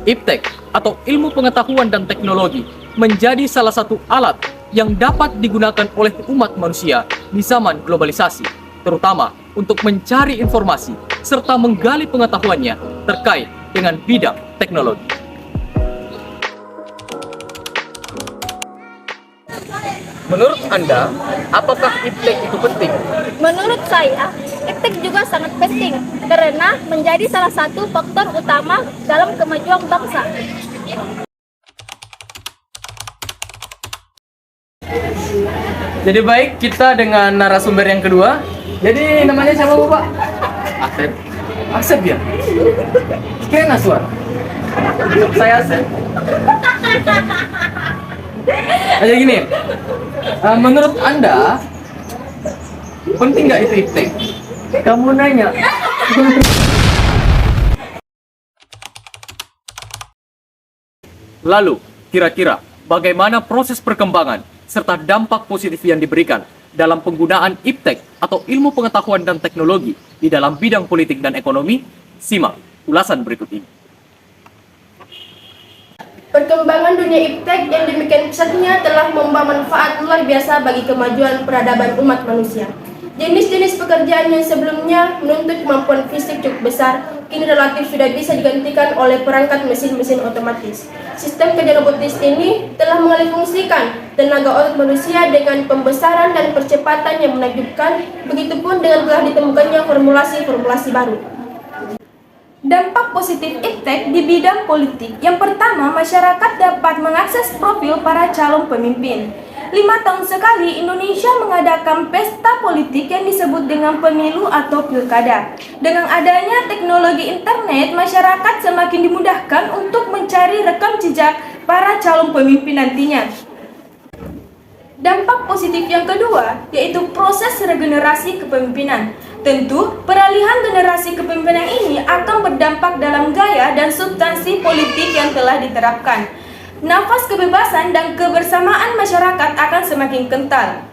Iptek atau ilmu pengetahuan dan teknologi menjadi salah satu alat yang dapat digunakan oleh umat manusia di zaman globalisasi, terutama untuk mencari informasi serta menggali pengetahuannya terkait dengan bidang teknologi. Menurut Anda, apakah iptek itu penting? Menurut saya, iptek juga sangat penting karena menjadi salah satu faktor utama dalam kemajuan bangsa. Jadi baik, kita dengan narasumber yang kedua. Jadi namanya siapa Bapak? Asep. Asep ya? Keren Aswar. Saya Asep. Jadi gini, menurut Anda penting nggak itu iptek? Kamu nanya. Lalu, kira-kira bagaimana proses perkembangan serta dampak positif yang diberikan dalam penggunaan iptek atau ilmu pengetahuan dan teknologi di dalam bidang politik dan ekonomi? Simak ulasan berikut ini. Perkembangan dunia iptek yang demikian pesatnya telah membawa manfaat luar biasa bagi kemajuan peradaban umat manusia. Jenis-jenis pekerjaan yang sebelumnya menuntut kemampuan fisik cukup besar, kini relatif sudah bisa digantikan oleh perangkat mesin-mesin otomatis. Sistem kerja robotis ini telah mengalihfungsikan tenaga otak manusia dengan pembesaran dan percepatan yang menakjubkan, begitupun dengan telah ditemukannya formulasi-formulasi baru. Dampak positif iptek di bidang politik. Yang pertama, masyarakat dapat mengakses profil para calon pemimpin. 5 tahun sekali Indonesia mengadakan pesta politik yang disebut dengan pemilu atau pilkada. Dengan adanya teknologi internet, masyarakat semakin dimudahkan untuk mencari rekam jejak para calon pemimpin nantinya. Dampak positif yang kedua yaitu proses regenerasi kepemimpinan. Tentu, peralihan generasi kepemimpinan ini akan berdampak dalam gaya dan substansi politik yang telah diterapkan. Nafas kebebasan dan kebersamaan masyarakat akan semakin kental.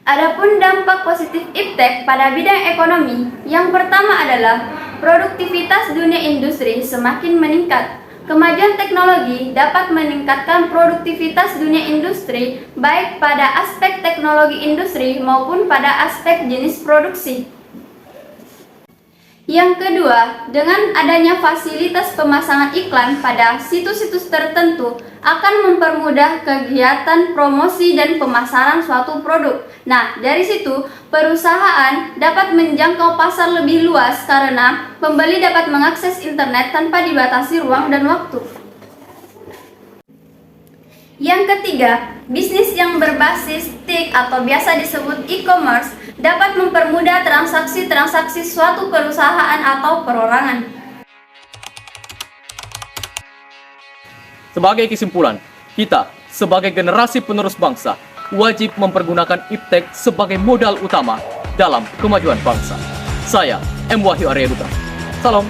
Adapun dampak positif iptek pada bidang ekonomi, yang pertama adalah produktivitas dunia industri semakin meningkat. Kemajuan teknologi dapat meningkatkan produktivitas dunia industri baik pada aspek teknologi industri maupun pada aspek jenis produksi. Yang kedua, dengan adanya fasilitas pemasangan iklan pada situs-situs tertentu akan mempermudah kegiatan promosi dan pemasaran suatu produk. Nah, dari situ perusahaan dapat menjangkau pasar lebih luas karena pembeli dapat mengakses internet tanpa dibatasi ruang dan waktu. Yang ketiga, bisnis yang berbasis TIK atau biasa disebut e-commerce dapat mempermudah transaksi-transaksi suatu perusahaan atau perorangan. Sebagai kesimpulan, kita sebagai generasi penerus bangsa wajib mempergunakan iptek sebagai modal utama dalam kemajuan bangsa. Saya M. Wahyu Arya Dutra. Salam.